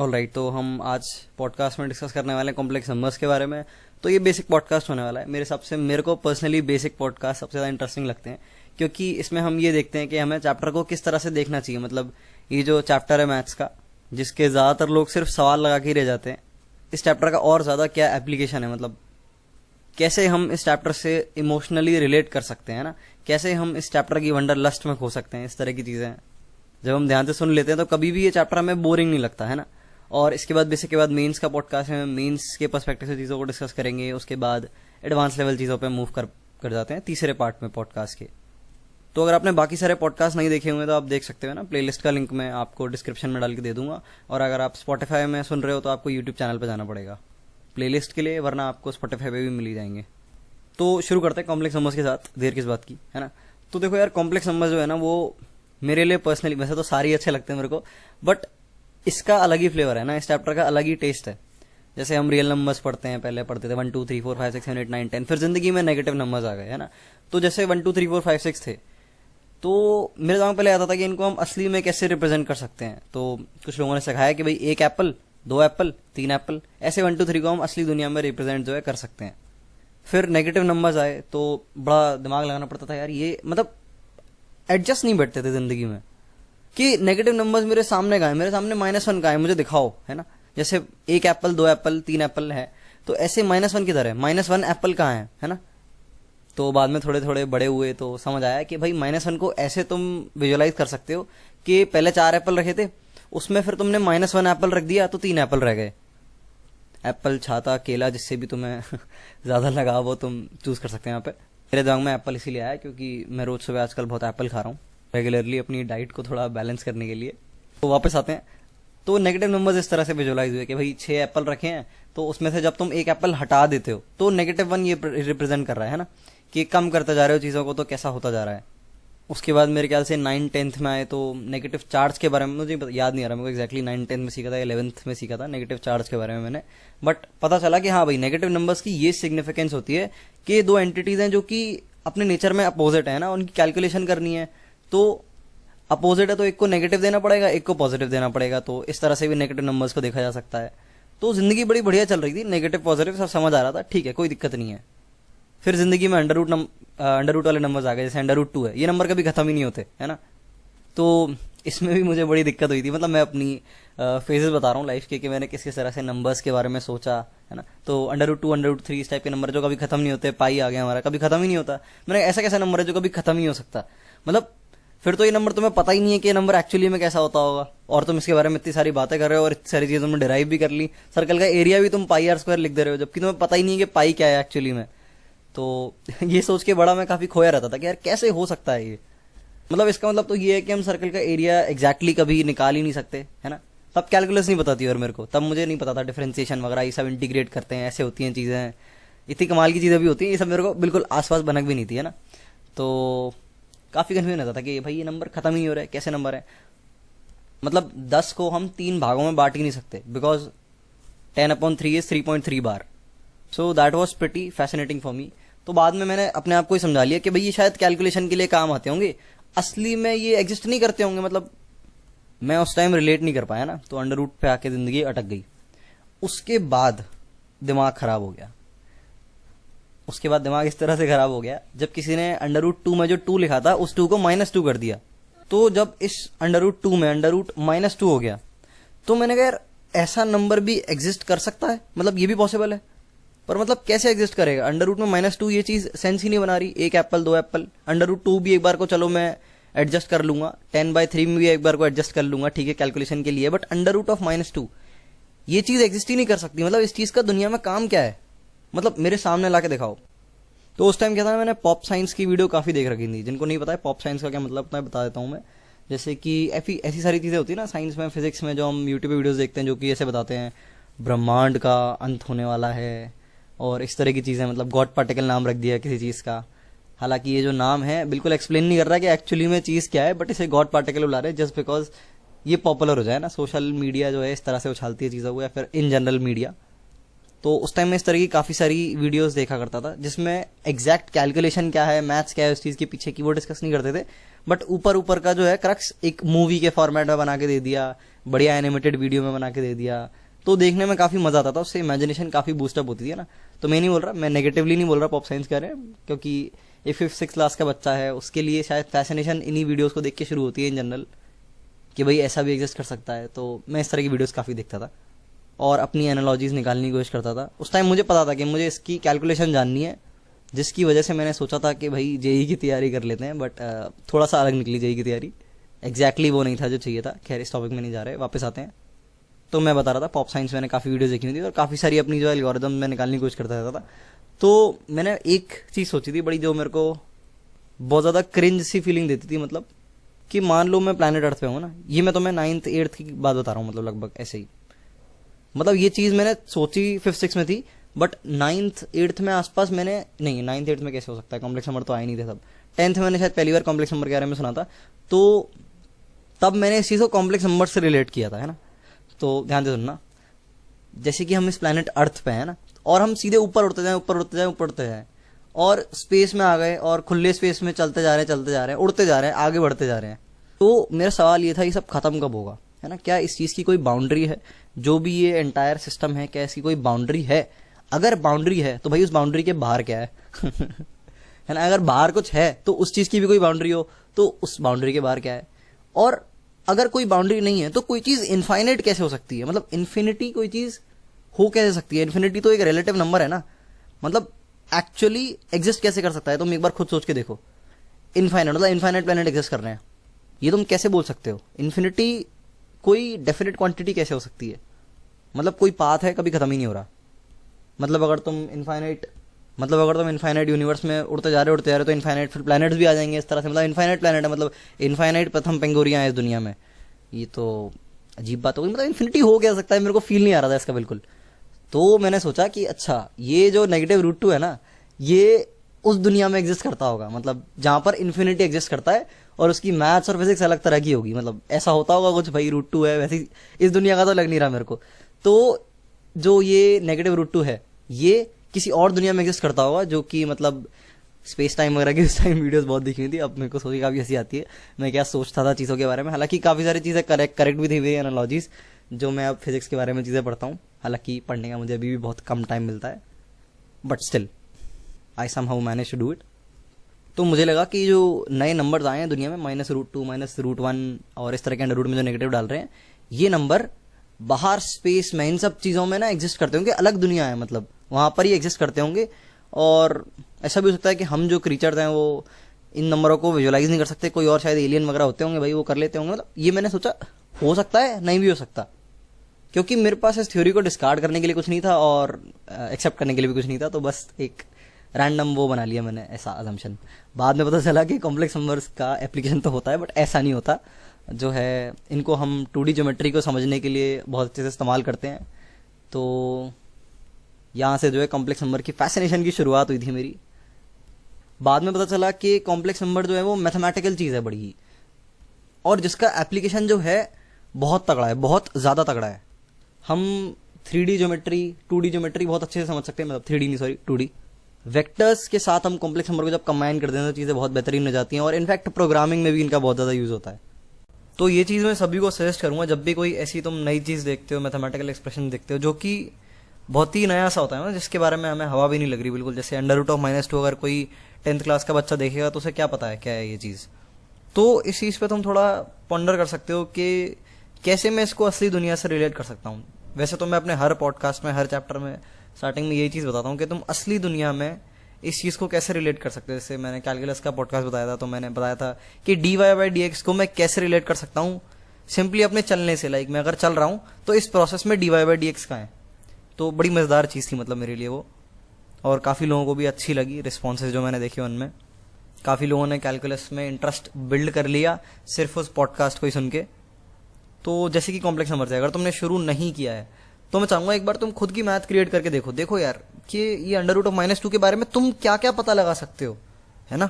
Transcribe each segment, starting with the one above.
Alright, तो हम आज पॉडकास्ट में डिस्कस करने वाले हैं कॉम्प्लेक्स नंबर्स के बारे में। तो ये बेसिक पॉडकास्ट होने वाला है। मेरे हिसाब से मेरे को पर्सनली बेसिक पॉडकास्ट सबसे ज़्यादा इंटरेस्टिंग लगते हैं, क्योंकि इसमें हम ये देखते हैं कि हमें चैप्टर को किस तरह से देखना चाहिए। मतलब ये जो चैप्टर है मैथ्स का, जिसके ज़्यादातर लोग सिर्फ सवाल लगा के ही रह जाते हैं, इस चैप्टर का और ज़्यादा क्या एप्लीकेशन है, मतलब कैसे हम इस चैप्टर से इमोशनली रिलेट कर सकते हैं ना, कैसे हम इस चैप्टर की वंडर लस्ट में खो सकते हैं। इस तरह की चीज़ें जब हम ध्यान से सुन लेते हैं तो कभी भी ये चैप्टर हमें बोरिंग नहीं लगता है ना। और इसके बाद बेसिक के बाद मेंस का पॉडकास्ट है, मेंस के पर्सपेक्टिव से चीज़ों को डिस्कस करेंगे। उसके बाद एडवांस लेवल चीज़ों पे मूव कर जाते हैं तीसरे पार्ट में पॉडकास्ट के। तो अगर आपने बाकी सारे पॉडकास्ट नहीं देखे हुए तो आप देख सकते हो ना, प्लेलिस्ट का लिंक मैं आपको डिस्क्रिप्शन में डाल के दे दूंगा। और अगर आप स्पॉटिफाई में सुन रहे हो तो आपको यूट्यूब चैनल पर जाना पड़ेगा प्लेलिस्ट के लिए, वरना आपको स्पॉटिफाई पे भी मिल ही जाएंगे। तो शुरू करते हैं कॉम्प्लेक्स नंबर्स के साथ, देर किस बात की, है ना। तो देखो यार, कॉम्प्लेक्स नंबर जो है ना, वो मेरे लिए पर्सनली, वैसे तो सारे अच्छे लगते हैं मेरे को, बट इसका अलग ही फ्लेवर है ना, इस चैप्टर का अलग ही टेस्ट है। जैसे हम रियल नंबर्स पढ़ते हैं, पहले पढ़ते थे 1 2 3 4 5 6 7 8 9 10, फिर जिंदगी में नेगेटिव नंबर्स आ गए, है ना। तो जैसे 1 2 3 4 5 6 थे, तो मेरे दिमाग में पहले आता था कि इनको हम असली में कैसे रिप्रेजेंट कर सकते हैं। तो कुछ लोगों ने सिखाया कि भाई 1 एप्पल, 2 एप्पल, 3 एप्पल, ऐसे 1 2 3 को हम असली दुनिया में रिप्रेजेंट जो है कर सकते हैं। फिर नेगेटिव नंबर्स आए तो बड़ा दिमाग लगाना पड़ता था यार, ये मतलब एडजस्ट नहीं बैठते थे जिंदगी में कि नेगेटिव नंबर्स मेरे सामने का है, मेरे सामने -1 का है, मुझे दिखाओ, है ना। जैसे 1 एप्पल, 2 एप्पल, 3 एप्पल है, तो ऐसे -1 किधर है, -1 एप्पल कहाँ है ना। तो बाद में थोड़े थोड़े बड़े हुए तो समझ आया कि भाई -1 को ऐसे तुम विजुअलाइज कर सकते हो कि पहले 4 एप्पल रखे थे, उसमें फिर तुमने -1 एप्पल रख दिया तो 3 एप्पल रह गए। एप्पल, छाता, केला, जिससे भी तुम्हें ज्यादा लगा वो तुम चूज कर सकते हैं यहाँ पे। मेरे दिमाग में एप्पल इसीलिए आया क्योंकि मैं रोज सुबह आजकल बहुत एप्पल खा रहा हूँ रेगुलरली, अपनी डाइट को थोड़ा बैलेंस करने के लिए। तो वापस आते हैं, तो नेगेटिव नंबर्स इस तरह से विजुअलाइज हुए कि भाई 6 एप्पल रखे हैं, तो उसमें से जब तुम 1 एप्पल हटा देते हो तो -1 ये रिप्रेजेंट कर रहा है ना, कि कम करते जा रहे हो चीजों को, तो कैसा होता जा रहा है। उसके बाद मेरे ख्याल से 9 10th में आए तो नेगेटिव चार्ज के बारे में, मुझे याद नहीं आ रहा मेरे को एग्जैक्टली 9 10th में सीखा था, 11th में सीखा था नेगेटिव चार्ज के बारे में मैंने। बट पता चला कि हाँ भाई, नेगेटिव नंबर्स की ये सिग्निफिकेंस होती है कि 2 एंटिटीज हैं जो कि अपने नेचर में अपोजिट है ना, उनकी कैलकुलेशन करनी है तो अपोजिट है, तो एक को नेगेटिव देना पड़ेगा, एक को पॉजिटिव देना पड़ेगा। तो इस तरह से भी नेगेटिव नंबर्स को देखा जा सकता है। तो जिंदगी बड़ी बढ़िया चल रही थी, नेगेटिव पॉजिटिव सब समझ आ रहा था, ठीक है, कोई दिक्कत नहीं है। फिर जिंदगी में अंडर रूट वाले नंबर्स आ गए, जैसे √2 है, ये नंबर कभी खत्म ही नहीं होते, है ना। तो इसमें भी मुझे बड़ी दिक्कत हुई थी। मतलब मैं अपनी फेजेस बता रहा हूँ लाइफ के, कि मैंने किस किस तरह से नंबर्स के बारे में सोचा, है ना। तो √2 √3 इस टाइप के नंबर जो कभी खत्म नहीं होते, पाई आ गया हमारा, कभी खत्म ही नहीं होता। मैंने ऐसा कैसा नंबर है जो कभी खत्म ही हो सकता, मतलब फिर तो ये नंबर तुम्हें पता ही नहीं है कि ये नंबर एक्चुअली में कैसा होता होगा, और तुम इसके बारे में इतनी सारी बातें कर रहे हो और इतनी सारी चीजें तुमने डिराइव भी कर ली। सर्कल का एरिया भी तुम πr² लिख दे रहे हो, जबकि तुम्हें पता ही नहीं है कि पाई क्या है एक्चुअली में। तो ये सोच के बड़ा मैं काफी खोया रहता था कि यार कैसे हो सकता है ये। मतलब इसका मतलब तो ये है कि हम सर्कल का एरिया एग्जैक्टली कभी निकाल ही नहीं सकते, है ना। तब कैलकुलस नहीं बताती और मेरे को, तब मुझे नहीं पता था डिफरेंशिएशन वगैरह, ये सब इंटीग्रेट करते हैं, ऐसे होती हैं चीजें, इतनी कमाल की चीजें भी होती हैं, ये सब मेरे को बिल्कुल आसपास बनक भी नहीं थी, है ना। तो काफी कंफ्यूजन होता था कि भाई ये नंबर खत्म ही नहीं हो रहा है, कैसे नंबर है। मतलब 10 को हम 3 भागों में बांट ही नहीं सकते, because 10/3 is 3.3 bar. So that was pretty fascinating for me. तो बाद में मैंने अपने आप को ही समझा लिया कि भाई ये शायद कैलकुलेशन के लिए काम आते होंगे, असली में ये एग्जिस्ट नहीं करते होंगे। मतलब मैं उस टाइम रिलेट नहीं कर पाया ना, तो अंडर रूट पे आके जिंदगी अटक गई। उसके बाद दिमाग खराब हो गया। उसके बाद दिमाग इस तरह से खराब हो गया, जब किसी ने √2 में जो 2 लिखा था उस 2 को -2 कर दिया। तो जब इस √2 में √-2 हो गया, तो मैंने कहा यार ऐसा नंबर भी एग्जिस्ट कर सकता है, मतलब ये भी पॉसिबल है। पर मतलब कैसे एग्जिस्ट करेगा अंडर में -2, ये चीज सेंस ही नहीं बना रही। 1 एप्पल, 2 एप्पल, √2 भी एक बार को चलो मैं एडजस्ट कर लूंगा, 10/3 में भी एक बार को एडजस्ट कर लूंगा, ठीक है, कैलकुलेशन के लिए। बट √-2 ये चीज एग्जिस्ट ही नहीं कर सकती। मतलब इस चीज का दुनिया में काम क्या है, मतलब मेरे सामने लाके दिखाओ। तो उस टाइम क्या था, मैंने पॉप साइंस की वीडियो काफी देख रखी थी। जिनको नहीं पता है पॉप साइंस का क्या मतलब, मैं बता देता हूँ मैं। जैसे कि ऐसी सारी चीजें होती है ना साइंस में, फिजिक्स में, जो हम यूट्यूब पे वीडियोस देखते हैं जो कि ऐसे बताते हैं ब्रह्मांड का अंत होने वाला है और इस तरह की चीजें। मतलब गॉड पार्टिकल नाम रख दिया किसी चीज का, हालांकि ये जो नाम है बिल्कुल एक्सप्लेन नहीं कर रहा कि एक्चुअली में चीज क्या है, बट इसे गॉड पार्टिकल बुला रहे जस्ट बिकॉज ये पॉपुलर हो जाए ना। सोशल मीडिया जो है इस तरह से उछालती है चीजों को, या फिर इन जनरल मीडिया। तो उस टाइम में इस तरह की काफी सारी वीडियोस देखा करता था जिसमें एग्जैक्ट कैलकुलेशन क्या है, मैथ्स क्या है उस चीज के पीछे की, वो डिस्कस नहीं करते थे। बट ऊपर ऊपर का जो है क्रक्स एक मूवी के फॉर्मेट में बना के दे दिया, बढ़िया एनिमेटेड वीडियो में बना के दे दिया, तो देखने में काफ़ी मज़ा आता था, उससे इमेजिनेशन काफ़ी बूस्टअप होती थी ना। तो मैं नहीं बोल रहा, मैं नेगेटिवली नहीं बोल रहा पॉप साइंस के बारे में, क्योंकि एक 5th-6th क्लास का बच्चा है, उसके लिए शायद फैसिनेशन इन्हीं वीडियोज़ को देख के शुरू होती है इन जनरल, कि भाई ऐसा भी एग्जिस्ट कर सकता है। तो मैं इस तरह की वीडियोज़ काफ़ी देखता था और अपनी एनालॉजीज निकालने की कोशिश करता था। उस टाइम मुझे पता था कि मुझे इसकी कैलकुलेशन जाननी है, जिसकी वजह से मैंने सोचा था कि भाई जेई की तैयारी कर लेते हैं, बट थोड़ा सा अलग निकली जेई की तैयारी। एग्जैक्टली वो नहीं था जो चाहिए था। खैर इस टॉपिक में नहीं जा रहे, वापस आते हैं। तो मैं बता रहा था पॉप साइंस मैंने काफ़ी वीडियोस देखी हुई थी और काफ़ी सारी अपनी जो एल्गोरिदम मैं निकालने की कोशिश करता रहता था। तो मैंने एक चीज़ सोची थी बड़ी, जो मेरे को बहुत ज़्यादा क्रिंज सी फीलिंग देती थी, मतलब कि मान लो मैं प्लानट अर्थ पे हूँ ना, ये मैं तुम्हें 9th-8th की बात बता रहा हूँ, मतलब लगभग ऐसे ही। मतलब ये चीज़ मैंने सोची 5th-6th में थी, बट 9th-8th में आसपास मैंने, नहीं 9th-8th में कैसे हो सकता है, कॉम्प्लेक्स नंबर तो आए नहीं थे तब। 10th में मैंने शायद पहली बार कॉम्प्लेक्स नंबर के बारे में सुना था, तो तब मैंने इस चीज़ को कॉम्प्लेक्स नंबर से रिलेट किया था, है ना। तो ध्यान से सुनना, जैसे कि हम इस प्लानट अर्थ पे हैं ना, और हम सीधे ऊपर उड़ते जाएं, ऊपर उड़ते जाएं, ऊपर उड़ते जाएं, और स्पेस में आ गए और खुले स्पेस में चलते जा रहे हैं, चलते जा रहे हैं, उड़ते जा रहे हैं, आगे बढ़ते जा रहे हैं। तो मेरा सवाल ये था, ये सब खत्म कब होगा, है ना। क्या इस चीज़ की कोई बाउंड्री है, जो भी ये एंटायर सिस्टम है, क्या इसकी कोई बाउंड्री है। अगर बाउंड्री है तो भाई उस बाउंड्री के बाहर क्या है है ना। अगर बाहर कुछ है तो उस चीज़ की भी कोई बाउंड्री हो, तो उस बाउंड्री के बाहर क्या है। और अगर कोई बाउंड्री नहीं है तो कोई चीज़ इनफाइनाइट कैसे हो सकती है, मतलब इन्फिनिटी कोई चीज़ हो कैसे सकती है। इन्फिनिटी तो एक रिलेटिव नंबर है ना, मतलब एक्चुअली एग्जिस्ट कैसे कर सकता है। तुम एक बार खुद सोच के देखो, इनफाइनाइट मतलब इनफाइनाइट प्लैनेट एग्जिस्ट कर रहे हैं, ये तुम कैसे बोल सकते हो। इन्फिनिटी कोई डेफिनेट क्वांटिटी कैसे हो सकती है, मतलब कोई पाथ है, कभी खत्म ही नहीं हो रहा। मतलब अगर तुम इनफाइनाइट यूनिवर्स में उड़ते जा रहे हो तो इनफाइनाइट फिर प्लैनेट्स भी आ जाएंगे इस तरह से, मतलब इनफाइनाइट प्लैनेट है, मतलब इनफाइनाइट प्रथम पेंगोरियां हैं इस दुनिया में। ये तो अजीब बात हो गई, मतलब इन्फिनिटी हो क्या सकता है, मेरे को फील नहीं आ रहा था इसका बिल्कुल। तो मैंने सोचा कि अच्छा, ये जो -√2 है ना, ये उस दुनिया में एग्जिस्ट करता होगा, मतलब जहां पर इन्फिनिटी एग्जिस्ट करता है और उसकी मैथ्स और फिजिक्स अलग तरह की होगी, मतलब ऐसा होता होगा कुछ भाई। √2 है, वैसे इस दुनिया का तो लग नहीं रहा मेरे को। तो जो ये -√2 है, ये किसी और दुनिया में एग्जिस्ट करता होगा, जो कि मतलब स्पेस टाइम वगैरह की उस टाइम वीडियोस बहुत दिखी हुई थी। अब मेरे को सोच के काफ़ी हंसी आती है, मैं क्या सोचता था चीज़ों के बारे में। हालांकि काफ़ी सारी चीज़ें करेक्ट भी थी हुई एनालॉजीज, जो मैं अब फिजिक्स के बारे में चीज़ें पढ़ता हूँ। हालांकि पढ़ने का मुझे अभी भी बहुत कम टाइम मिलता है, but still I somehow manage to do it. तो मुझे लगा कि जो नए नंबर्स आए हैं दुनिया में, -√2, -√1 और इस तरह के अंडर रूट में जो नेगेटिव डाल रहे हैं, ये नंबर बाहर स्पेस में इन सब चीज़ों में ना एग्जिस्ट करते होंगे, अलग दुनिया है, मतलब वहाँ पर ही एग्जिस्ट करते होंगे। और ऐसा भी हो सकता है कि हम जो क्रीचर्स हैं वो इन नंबरों को विजुलाइज नहीं कर सकते, कोई और शायद एलियन वगैरह होते होंगे भाई, वो कर लेते होंगे। मतलब ये मैंने सोचा हो सकता है, नहीं भी हो सकता, क्योंकि मेरे पास इस थ्योरी को डिस्कार्ड करने के लिए कुछ नहीं था और एक्सेप्ट करने के लिए भी कुछ नहीं था। तो बस एक रैंडम वो बना लिया मैंने, ऐसा अजम्पशन। बाद में पता चला कि कॉम्प्लेक्स नंबर्स का एप्लीकेशन तो होता है, बट ऐसा नहीं होता। जो है इनको हम 2D ज्योमेट्री को समझने के लिए बहुत अच्छे से इस्तेमाल करते हैं। तो यहाँ से जो है कॉम्प्लेक्स नंबर की फैसिनेशन की शुरुआत हुई थी मेरी। बाद में पता चला कि कॉम्प्लेक्स नंबर जो है वो मैथमेटिकल चीज़ है बड़ी ही, और जिसका एप्लीकेशन जो है बहुत तगड़ा है, बहुत ज़्यादा तगड़ा है। हम 3D ज्योमेट्री, 2D ज्योमेट्री बहुत अच्छे से समझ सकते हैं, मतलब 3D नहीं सॉरी 2D वेक्टर्स के साथ हम कॉम्प्लेक्स नंबर को जब कंबाइन कर देते हैं तो चीज़ें बहुत बेहतरीन हो जाती हैं, और इनफैक्ट प्रोग्रामिंग में भी इनका बहुत ज़्यादा यूज़ होता है। तो ये चीज़ मैं सभी को सजेस्ट करूँगा, जब भी कोई ऐसी तुम नई चीज़ देखते हो, मैथमेटिकल एक्सप्रेशन देखते हो जो कि बहुत ही नया सा होता है ना, जिसके बारे में हमें हवा भी नहीं लग रही बिल्कुल। जैसे अंडर रूट ऑफ -2 अगर कोई 10th क्लास का बच्चा देखेगा तो उसे क्या पता है क्या है ये चीज़। तो इस चीज़ पे तुम थोड़ा पॉन्डर कर सकते हो कि कैसे मैं इसको असली दुनिया से रिलेट कर सकता हूँ। वैसे तो मैं अपने हर पॉडकास्ट में, हर चैप्टर में स्टार्टिंग में यही चीज़ बताता हूँ कि तुम असली दुनिया में इस चीज़ को कैसे रिलेट कर सकते हो। जैसे मैंने कैलकुलस का पॉडकास्ट बताया था, तो मैंने बताया था कि dy/dx को मैं कैसे रिलेट कर सकता हूँ सिंपली अपने चलने से। लाइक मैं अगर चल रहा हूँ तो इस प्रोसेस में dy/dx का है। तो बड़ी मज़ेदार चीज़ थी मतलब मेरे लिए वो, और काफ़ी लोगों को भी अच्छी लगी रिस्पॉन्सेज जो मैंने देखे उनमें। काफ़ी लोगों ने कैलकुलस में इंटरेस्ट बिल्ड कर लिया सिर्फ उस पॉडकास्ट को ही सुन के। तो जैसे कि कॉम्प्लेक्स नंबर से अगर तुमने शुरू नहीं किया है तो मैं चाहूँगा एक बार तुम खुद की मैथ क्रिएट करके देखो यार कि ये अंडर रूट ऑफ -2 के बारे में तुम क्या क्या पता लगा सकते हो, है ना।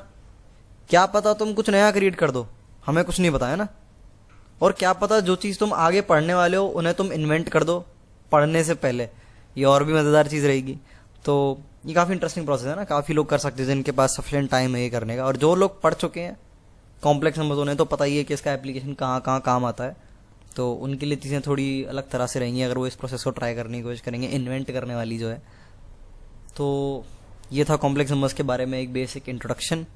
क्या पता तुम कुछ नया क्रिएट कर दो, हमें कुछ नहीं पता है ना। और क्या पता जो चीज़ तुम आगे पढ़ने वाले हो उन्हें तुम इन्वेंट कर दो पढ़ने से पहले, ये और भी मज़ेदार चीज़ रहेगी। तो ये काफ़ी इंटरेस्टिंग प्रोसेस है ना, काफ़ी लोग कर सकते हैं जिनके पास सफिशिएंट टाइम है ये करने का। और जो लोग पढ़ चुके हैं कॉम्प्लेक्स नंबर्स, उन्हें तो पता ही है कि इसका एप्लीकेशन कहाँ कहाँ काम आता है। तो उनके लिए चीज़ें थोड़ी अलग तरह से रहेंगी अगर वो इस प्रोसेस को ट्राई करने की कोशिश करेंगे, इन्वेंट करने वाली जो है। तो ये था कॉम्प्लेक्स नंबर्स के बारे में एक बेसिक इंट्रोडक्शन।